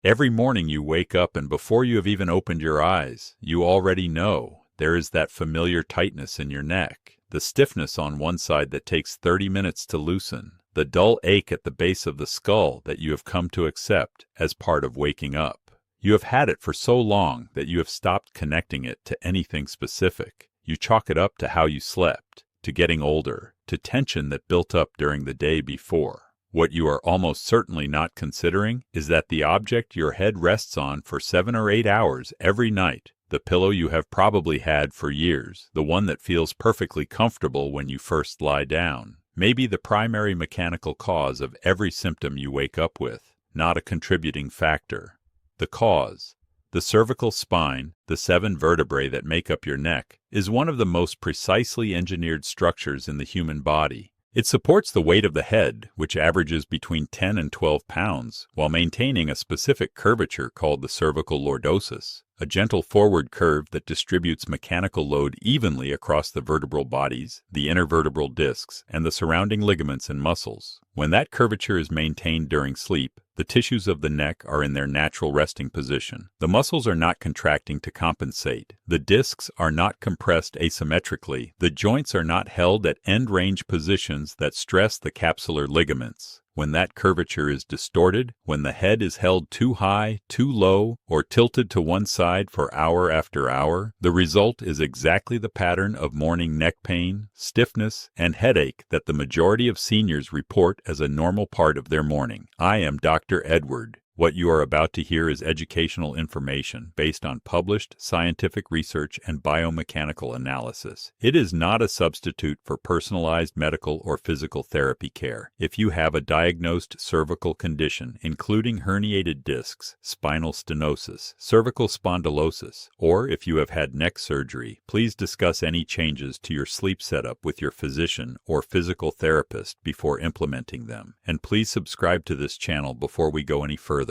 Every morning you wake up and before you have even opened your eyes, you already know there is that familiar tightness in your neck, the stiffness on one side that takes 30 minutes to loosen, the dull ache at the base of the skull that you have come to accept as part of waking up. You have had it for so long that you have stopped connecting it to anything specific. You chalk it up to how you slept, to getting older, to tension that built up during the day before. What you are almost certainly not considering is that the object your head rests on for 7 or 8 hours every night, the pillow you have probably had for years, the one that feels perfectly comfortable when you first lie down, may be the primary mechanical cause of every symptom you wake up with, not a contributing factor. The cause, the cervical spine, the 7 vertebrae that make up your neck, is one of the most precisely engineered structures in the human body. It supports the weight of the head, which averages between 10 and 12 pounds, while maintaining a specific curvature called the cervical lordosis, a gentle forward curve that distributes mechanical load evenly across the vertebral bodies, the intervertebral discs, and the surrounding ligaments and muscles. When that curvature is maintained during sleep, the tissues of the neck are in their natural resting position. The muscles are not contracting to compensate. The discs are not compressed asymmetrically. The joints are not held at end-range positions that stress the capsular ligaments. When that curvature is distorted, when the head is held too high, too low, or tilted to one side for hour after hour, the result is exactly the pattern of morning neck pain, stiffness, and headache that the majority of seniors report as a normal part of their morning. I am Dr. Edward. What you are about to hear is educational information based on published scientific research and biomechanical analysis. It is not a substitute for personalized medical or physical therapy care. If you have a diagnosed cervical condition, including herniated discs, spinal stenosis, cervical spondylosis, or if you have had neck surgery, please discuss any changes to your sleep setup with your physician or physical therapist before implementing them. And please subscribe to this channel before we go any further.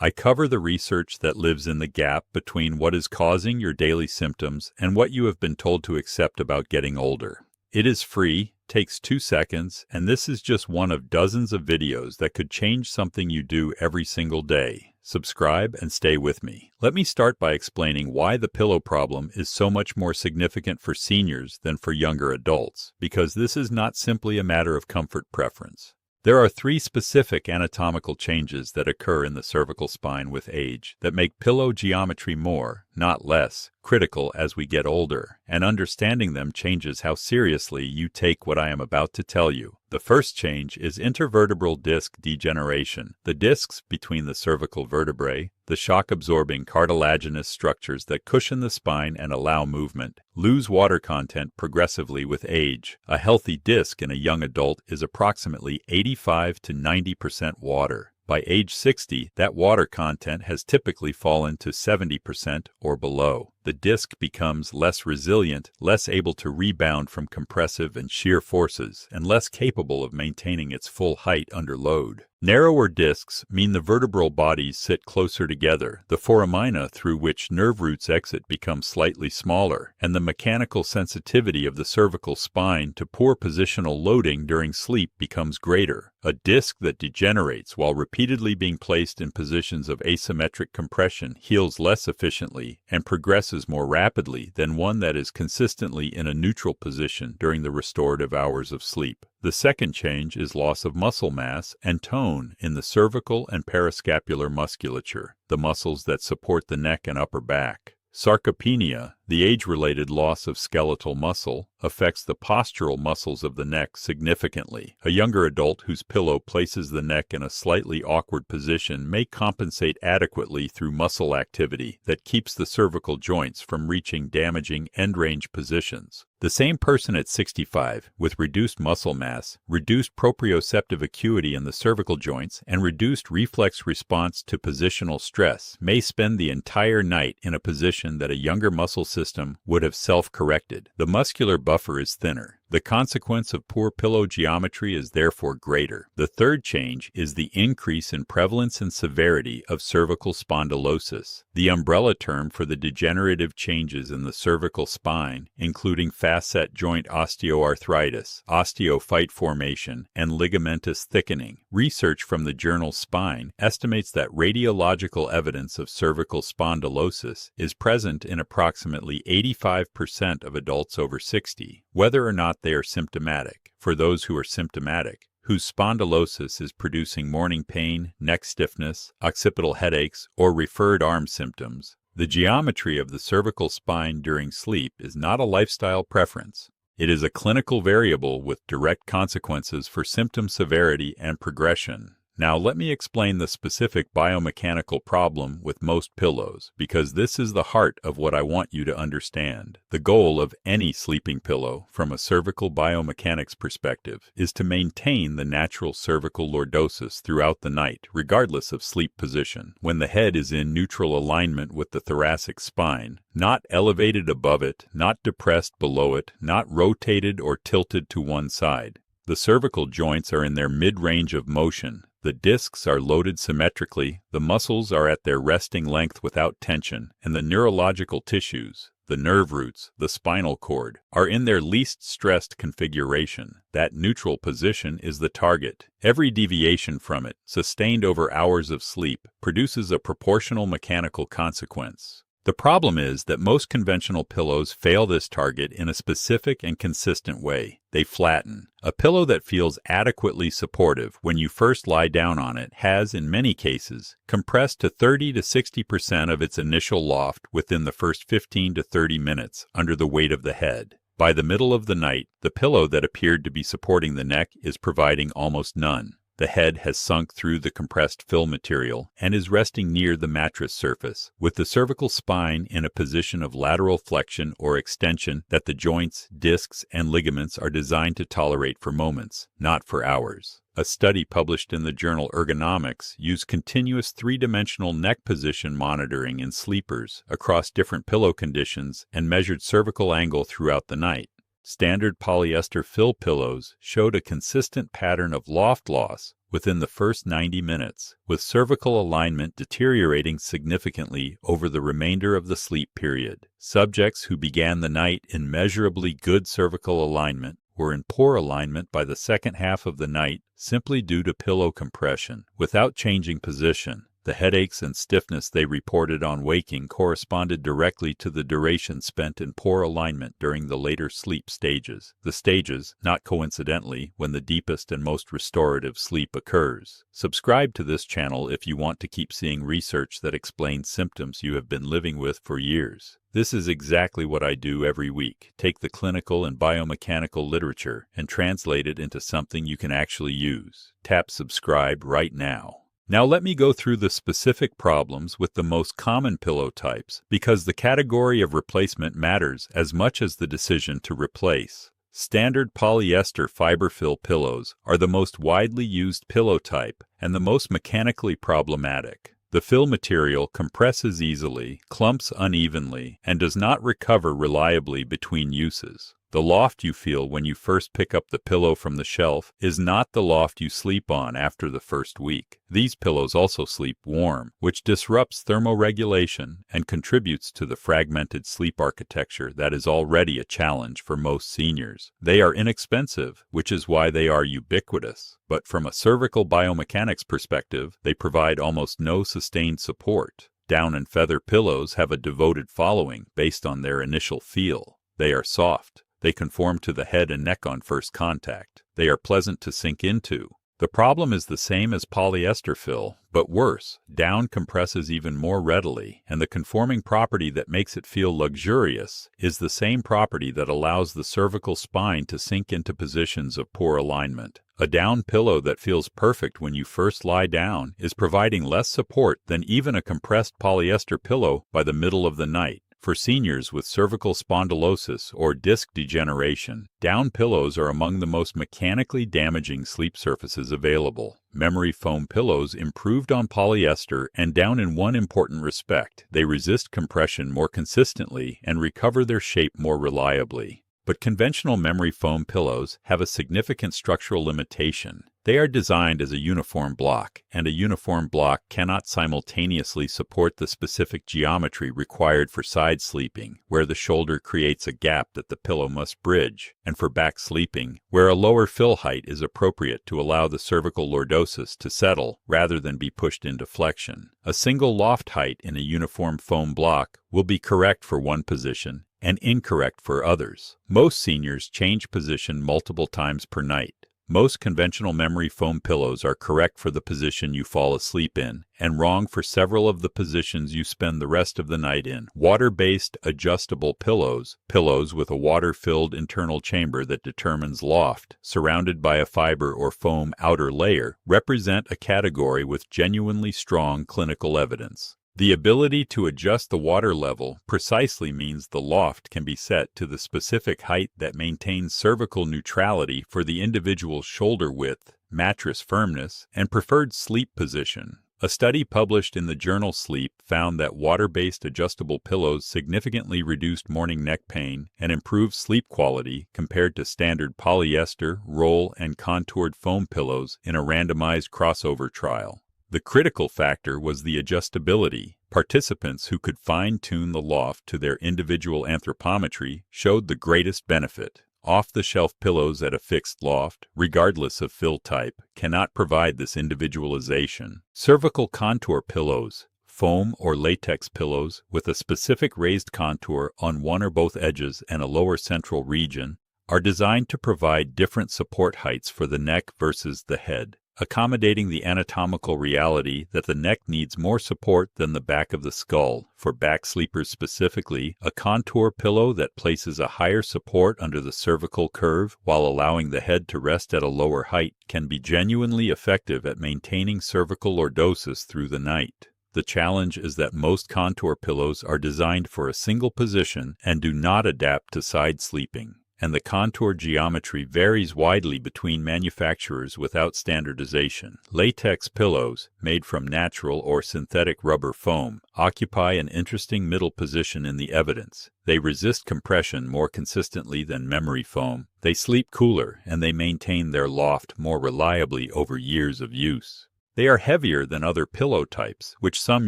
I cover the research that lives in the gap between what is causing your daily symptoms and what you have been told to accept about getting older. It is free, takes 2 seconds, and this is just one of dozens of videos that could change something you do every single day. Subscribe and stay with me. Let me start by explaining why the pillow problem is so much more significant for seniors than for younger adults, because this is not simply a matter of comfort preference. There are 3 specific anatomical changes that occur in the cervical spine with age that make pillow geometry more, not less, critical as we get older, and understanding them changes how seriously you take what I am about to tell you. The first change is intervertebral disc degeneration. The discs between the cervical vertebrae, the shock-absorbing cartilaginous structures that cushion the spine and allow movement, lose water content progressively with age. A healthy disc in a young adult is approximately 85 to 90% water. By age 60, that water content has typically fallen to 70% or below. The disc becomes less resilient, less able to rebound from compressive and shear forces, and less capable of maintaining its full height under load. Narrower discs mean the vertebral bodies sit closer together, the foramina through which nerve roots exit becomes slightly smaller, and the mechanical sensitivity of the cervical spine to poor positional loading during sleep becomes greater. A disc that degenerates while repeatedly being placed in positions of asymmetric compression heals less efficiently and progresses more rapidly than one that is consistently in a neutral position during the restorative hours of sleep. The second change is loss of muscle mass and tone in the cervical and parascapular musculature, the muscles that support the neck and upper back. Sarcopenia, the age-related loss of skeletal muscle, affects the postural muscles of the neck significantly. A younger adult whose pillow places the neck in a slightly awkward position may compensate adequately through muscle activity that keeps the cervical joints from reaching damaging end-range positions. The same person at 65, with reduced muscle mass, reduced proprioceptive acuity in the cervical joints, and reduced reflex response to positional stress, may spend the entire night in a position that a younger muscle system would have self-corrected. The muscular buffer is thinner. The consequence of poor pillow geometry is therefore greater. The third change is the increase in prevalence and severity of cervical spondylosis, the umbrella term for the degenerative changes in the cervical spine, including facet joint osteoarthritis, osteophyte formation, and ligamentous thickening. Research from the journal Spine estimates that radiological evidence of cervical spondylosis is present in approximately 85% of adults over 60, whether or not they are symptomatic. For those who are symptomatic, whose spondylosis is producing morning pain, neck stiffness, occipital headaches, or referred arm symptoms, the geometry of the cervical spine during sleep is not a lifestyle preference. It is a clinical variable with direct consequences for symptom severity and progression. Now let me explain the specific biomechanical problem with most pillows, because this is the heart of what I want you to understand. The goal of any sleeping pillow, from a cervical biomechanics perspective, is to maintain the natural cervical lordosis throughout the night, regardless of sleep position, when the head is in neutral alignment with the thoracic spine, not elevated above it, not depressed below it, not rotated or tilted to one side. The cervical joints are in their mid-range of motion. The discs are loaded symmetrically, the muscles are at their resting length without tension, and the neurological tissues, the nerve roots, the spinal cord, are in their least stressed configuration. That neutral position is the target. Every deviation from it, sustained over hours of sleep, produces a proportional mechanical consequence. The problem is that most conventional pillows fail this target in a specific and consistent way. They flatten. A pillow that feels adequately supportive when you first lie down on it has, in many cases, compressed to 30 to 60% of its initial loft within the first 15 to 30 minutes under the weight of the head. By the middle of the night, the pillow that appeared to be supporting the neck is providing almost none. The head has sunk through the compressed fill material and is resting near the mattress surface, with the cervical spine in a position of lateral flexion or extension that the joints, discs, and ligaments are designed to tolerate for moments, not for hours. A study published in the journal Ergonomics used continuous three-dimensional neck position monitoring in sleepers across different pillow conditions and measured cervical angle throughout the night. Standard polyester fill pillows showed a consistent pattern of loft loss within the first 90 minutes, with cervical alignment deteriorating significantly over the remainder of the sleep period. Subjects who began the night in measurably good cervical alignment were in poor alignment by the second half of the night simply due to pillow compression, without changing position. The headaches and stiffness they reported on waking corresponded directly to the duration spent in poor alignment during the later sleep stages, the stages, not coincidentally, when the deepest and most restorative sleep occurs. Subscribe to this channel if you want to keep seeing research that explains symptoms you have been living with for years. This is exactly what I do every week. Take the clinical and biomechanical literature and translate it into something you can actually use. Tap subscribe right now. Now let me go through the specific problems with the most common pillow types, because the category of replacement matters as much as the decision to replace. Standard polyester fiberfill pillows are the most widely used pillow type and the most mechanically problematic. The fill material compresses easily, clumps unevenly, and does not recover reliably between uses. The loft you feel when you first pick up the pillow from the shelf is not the loft you sleep on after the first week. These pillows also sleep warm, which disrupts thermoregulation and contributes to the fragmented sleep architecture that is already a challenge for most seniors. They are inexpensive, which is why they are ubiquitous. But from a cervical biomechanics perspective, they provide almost no sustained support. Down and feather pillows have a devoted following based on their initial feel. They are soft. They conform to the head and neck on first contact. They are pleasant to sink into. The problem is the same as polyester fill, but worse. Down compresses even more readily, and the conforming property that makes it feel luxurious is the same property that allows the cervical spine to sink into positions of poor alignment. A down pillow that feels perfect when you first lie down is providing less support than even a compressed polyester pillow by the middle of the night. For seniors with cervical spondylosis or disc degeneration, down pillows are among the most mechanically damaging sleep surfaces available. Memory foam pillows improved on polyester and down in one important respect: they resist compression more consistently and recover their shape more reliably. But conventional memory foam pillows have a significant structural limitation. They are designed as a uniform block, and a uniform block cannot simultaneously support the specific geometry required for side sleeping, where the shoulder creates a gap that the pillow must bridge, and for back sleeping, where a lower fill height is appropriate to allow the cervical lordosis to settle rather than be pushed into flexion. A single loft height in a uniform foam block will be correct for one position and incorrect for others. Most seniors change position multiple times per night. Most conventional memory foam pillows are correct for the position you fall asleep in, and wrong for several of the positions you spend the rest of the night in. Water-based adjustable pillows, pillows with a water-filled internal chamber that determines loft, surrounded by a fiber or foam outer layer, represent a category with genuinely strong clinical evidence. The ability to adjust the water level precisely means the loft can be set to the specific height that maintains cervical neutrality for the individual's shoulder width, mattress firmness, and preferred sleep position. A study published in the journal Sleep found that water-based adjustable pillows significantly reduced morning neck pain and improved sleep quality compared to standard polyester, roll, and contoured foam pillows in a randomized crossover trial. The critical factor was the adjustability. Participants who could fine-tune the loft to their individual anthropometry showed the greatest benefit. Off-the-shelf pillows at a fixed loft, regardless of fill type, cannot provide this individualization. Cervical contour pillows, foam or latex pillows with a specific raised contour on one or both edges and a lower central region, are designed to provide different support heights for the neck versus the head, accommodating the anatomical reality that the neck needs more support than the back of the skull. For back sleepers specifically, a contour pillow that places a higher support under the cervical curve while allowing the head to rest at a lower height can be genuinely effective at maintaining cervical lordosis through the night. The challenge is that most contour pillows are designed for a single position and do not adapt to side sleeping, and the contour geometry varies widely between manufacturers without standardization. Latex pillows, made from natural or synthetic rubber foam, occupy an interesting middle position in the evidence. They resist compression more consistently than memory foam, they sleep cooler, and they maintain their loft more reliably over years of use. They are heavier than other pillow types, which some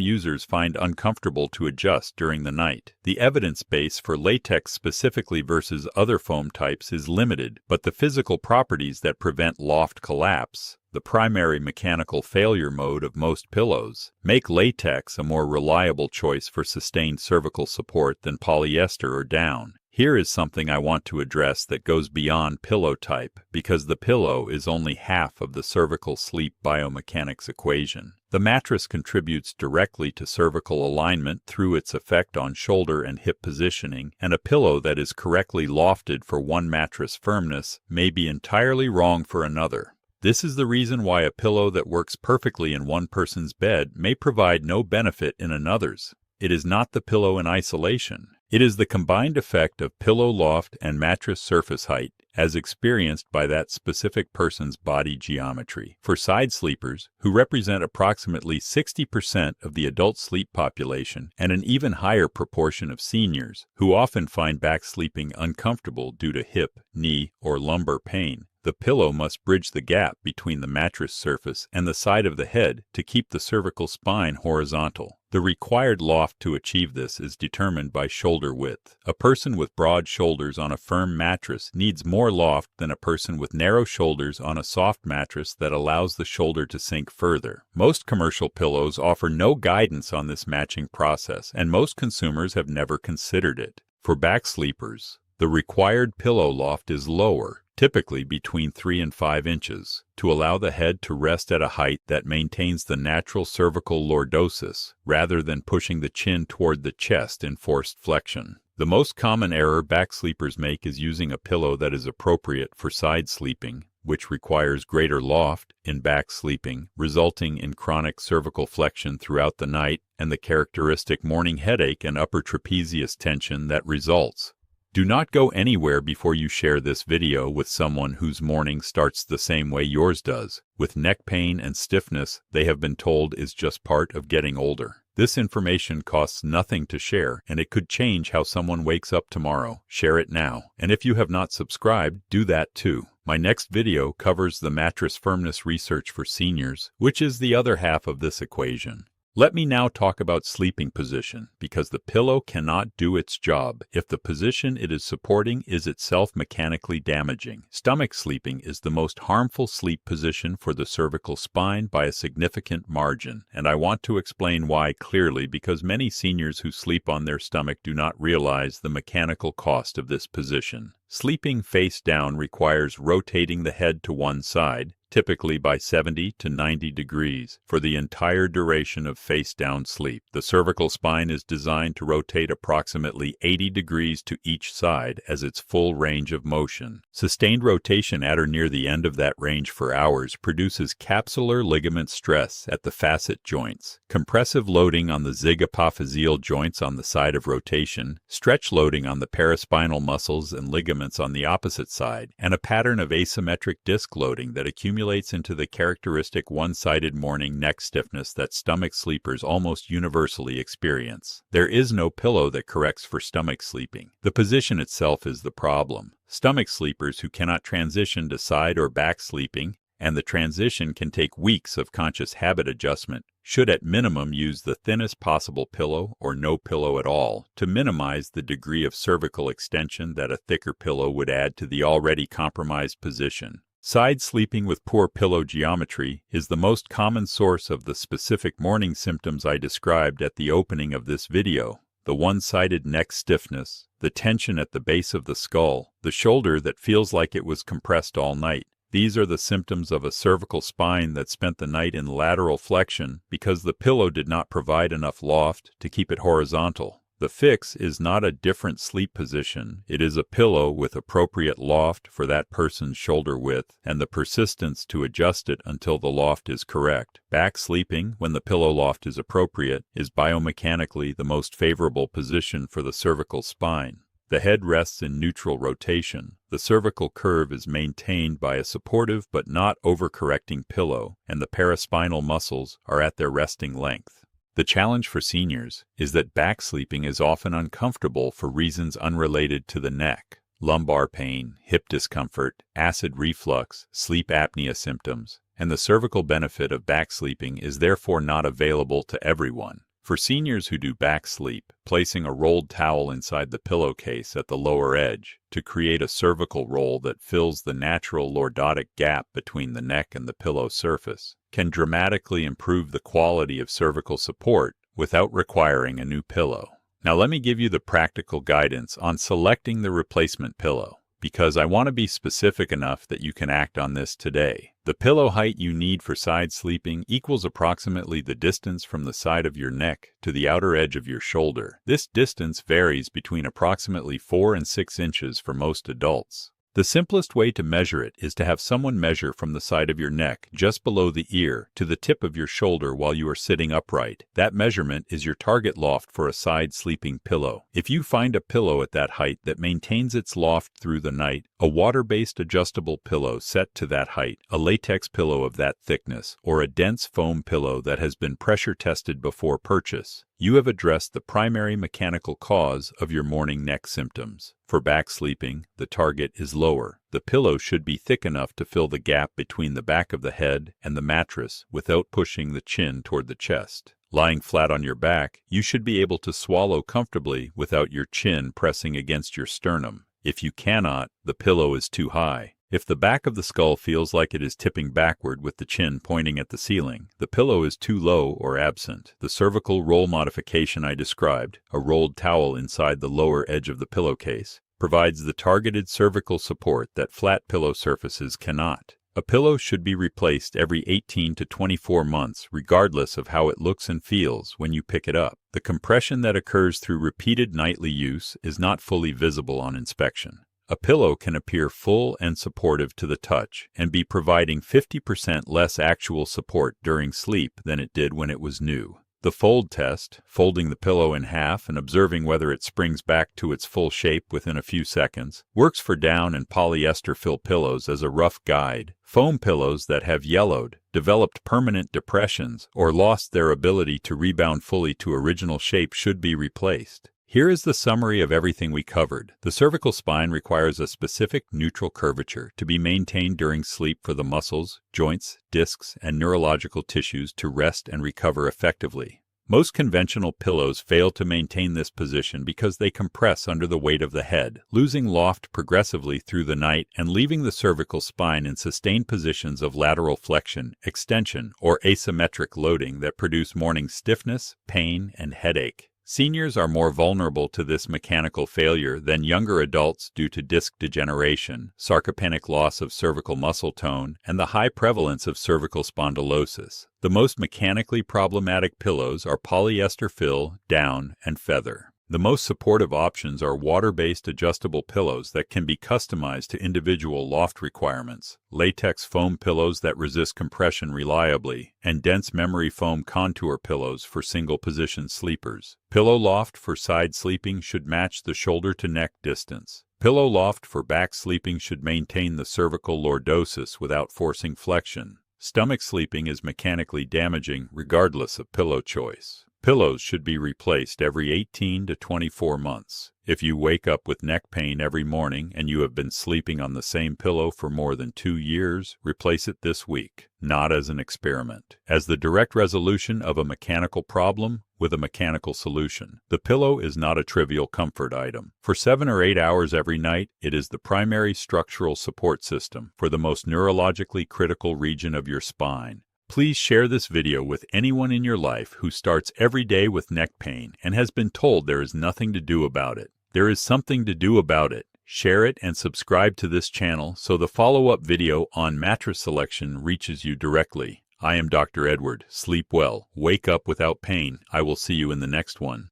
users find uncomfortable to adjust during the night. The evidence base for latex specifically versus other foam types is limited, but the physical properties that prevent loft collapse, the primary mechanical failure mode of most pillows, make latex a more reliable choice for sustained cervical support than polyester or down. Here is something I want to address that goes beyond pillow type, because the pillow is only half of the cervical sleep biomechanics equation. The mattress contributes directly to cervical alignment through its effect on shoulder and hip positioning, and a pillow that is correctly lofted for one mattress firmness may be entirely wrong for another. This is the reason why a pillow that works perfectly in one person's bed may provide no benefit in another's. It is not the pillow in isolation. It is the combined effect of pillow loft and mattress surface height as experienced by that specific person's body geometry. For side sleepers, who represent approximately 60% of the adult sleep population and an even higher proportion of seniors, who often find back sleeping uncomfortable due to hip, knee, or lumbar pain, the pillow must bridge the gap between the mattress surface and the side of the head to keep the cervical spine horizontal. The required loft to achieve this is determined by shoulder width. A person with broad shoulders on a firm mattress needs more loft than a person with narrow shoulders on a soft mattress that allows the shoulder to sink further. Most commercial pillows offer no guidance on this matching process, and most consumers have never considered it. For back sleepers, the required pillow loft is lower, typically between 3 and 5 inches, to allow the head to rest at a height that maintains the natural cervical lordosis, rather than pushing the chin toward the chest in forced flexion. The most common error back sleepers make is using a pillow that is appropriate for side sleeping, which requires greater loft in back sleeping, resulting in chronic cervical flexion throughout the night and the characteristic morning headache and upper trapezius tension that results. Do not go anywhere before you share this video with someone whose morning starts the same way yours does, with neck pain and stiffness they have been told is just part of getting older. This information costs nothing to share, and it could change how someone wakes up tomorrow. Share it now. And if you have not subscribed, do that too. My next video covers the mattress firmness research for seniors, which is the other half of this equation. Let me now talk about sleeping position, because the pillow cannot do its job if the position it is supporting is itself mechanically damaging. Stomach sleeping is the most harmful sleep position for the cervical spine by a significant margin, and I want to explain why clearly because many seniors who sleep on their stomach do not realize the mechanical cost of this position. Sleeping face down requires rotating the head to one side, typically by 70 to 90 degrees, for the entire duration of face-down sleep. The cervical spine is designed to rotate approximately 80 degrees to each side as its full range of motion. Sustained rotation at or near the end of that range for hours produces capsular ligament stress at the facet joints, compressive loading on the zygapophyseal joints on the side of rotation, stretch loading on the paraspinal muscles and ligaments on the opposite side, and a pattern of asymmetric disc loading that accumulates into the characteristic one-sided morning neck stiffness that stomach sleepers almost universally experience. There is no pillow that corrects for stomach sleeping. The position itself is the problem. Stomach sleepers who cannot transition to side or back sleeping, and the transition can take weeks of conscious habit adjustment, should at minimum use the thinnest possible pillow or no pillow at all to minimize the degree of cervical extension that a thicker pillow would add to the already compromised position. Side sleeping with poor pillow geometry is the most common source of the specific morning symptoms I described at the opening of this video. The one-sided neck stiffness, the tension at the base of the skull, the shoulder that feels like it was compressed all night. These are the symptoms of a cervical spine that spent the night in lateral flexion because the pillow did not provide enough loft to keep it horizontal. The fix is not a different sleep position. It is a pillow with appropriate loft for that person's shoulder width and the persistence to adjust it until the loft is correct. Back sleeping, when the pillow loft is appropriate, is biomechanically the most favorable position for the cervical spine. The head rests in neutral rotation. The cervical curve is maintained by a supportive but not overcorrecting pillow, and the paraspinal muscles are at their resting length. The challenge for seniors is that back sleeping is often uncomfortable for reasons unrelated to the neck. Lumbar pain, hip discomfort, acid reflux, sleep apnea symptoms, and the cervical benefit of back sleeping is therefore not available to everyone. For seniors who do back sleep, placing a rolled towel inside the pillowcase at the lower edge to create a cervical roll that fills the natural lordotic gap between the neck and the pillow surface can dramatically improve the quality of cervical support without requiring a new pillow. Now let me give you the practical guidance on selecting the replacement pillow, because I want to be specific enough that you can act on this today. The pillow height you need for side sleeping equals approximately the distance from the side of your neck to the outer edge of your shoulder. This distance varies between approximately 4 and 6 inches for most adults. The simplest way to measure it is to have someone measure from the side of your neck, just below the ear, to the tip of your shoulder while you are sitting upright. That measurement is your target loft for a side sleeping pillow. If you find a pillow at that height that maintains its loft through the night, a water-based adjustable pillow set to that height, a latex pillow of that thickness, or a dense foam pillow that has been pressure tested before purchase, you have addressed the primary mechanical cause of your morning neck symptoms. For back sleeping, the target is lower. The pillow should be thick enough to fill the gap between the back of the head and the mattress without pushing the chin toward the chest. Lying flat on your back, you should be able to swallow comfortably without your chin pressing against your sternum. If you cannot, the pillow is too high. If the back of the skull feels like it is tipping backward with the chin pointing at the ceiling, the pillow is too low or absent. The cervical roll modification I described, a rolled towel inside the lower edge of the pillowcase, provides the targeted cervical support that flat pillow surfaces cannot. A pillow should be replaced every 18 to 24 months, regardless of how it looks and feels when you pick it up. The compression that occurs through repeated nightly use is not fully visible on inspection. A pillow can appear full and supportive to the touch and be providing 50% less actual support during sleep than it did when it was new. The fold test, folding the pillow in half and observing whether it springs back to its full shape within a few seconds, works for down and polyester fill pillows as a rough guide. Foam pillows that have yellowed, developed permanent depressions, or lost their ability to rebound fully to original shape should be replaced. Here is the summary of everything we covered. The cervical spine requires a specific neutral curvature to be maintained during sleep for the muscles, joints, discs, and neurological tissues to rest and recover effectively. Most conventional pillows fail to maintain this position because they compress under the weight of the head, losing loft progressively through the night and leaving the cervical spine in sustained positions of lateral flexion, extension, or asymmetric loading that produce morning stiffness, pain, and headache. Seniors are more vulnerable to this mechanical failure than younger adults due to disc degeneration, sarcopenic loss of cervical muscle tone, and the high prevalence of cervical spondylosis. The most mechanically problematic pillows are polyester fill, down, and feather. The most supportive options are water-based adjustable pillows that can be customized to individual loft requirements, latex foam pillows that resist compression reliably, and dense memory foam contour pillows for single-position sleepers. Pillow loft for side sleeping should match the shoulder-to-neck distance. Pillow loft for back sleeping should maintain the cervical lordosis without forcing flexion. Stomach sleeping is mechanically damaging regardless of pillow choice. Pillows should be replaced every 18 to 24 months. If you wake up with neck pain every morning and you have been sleeping on the same pillow for more than 2 years, replace it this week, not as an experiment, as the direct resolution of a mechanical problem with a mechanical solution. The pillow is not a trivial comfort item. For 7 or 8 hours every night, it is the primary structural support system for the most neurologically critical region of your spine. Please share this video with anyone in your life who starts every day with neck pain and has been told there is nothing to do about it. There is something to do about it. Share it and subscribe to this channel so the follow-up video on mattress selection reaches you directly. I am Dr. Edward. Sleep well. Wake up without pain. I will see you in the next one.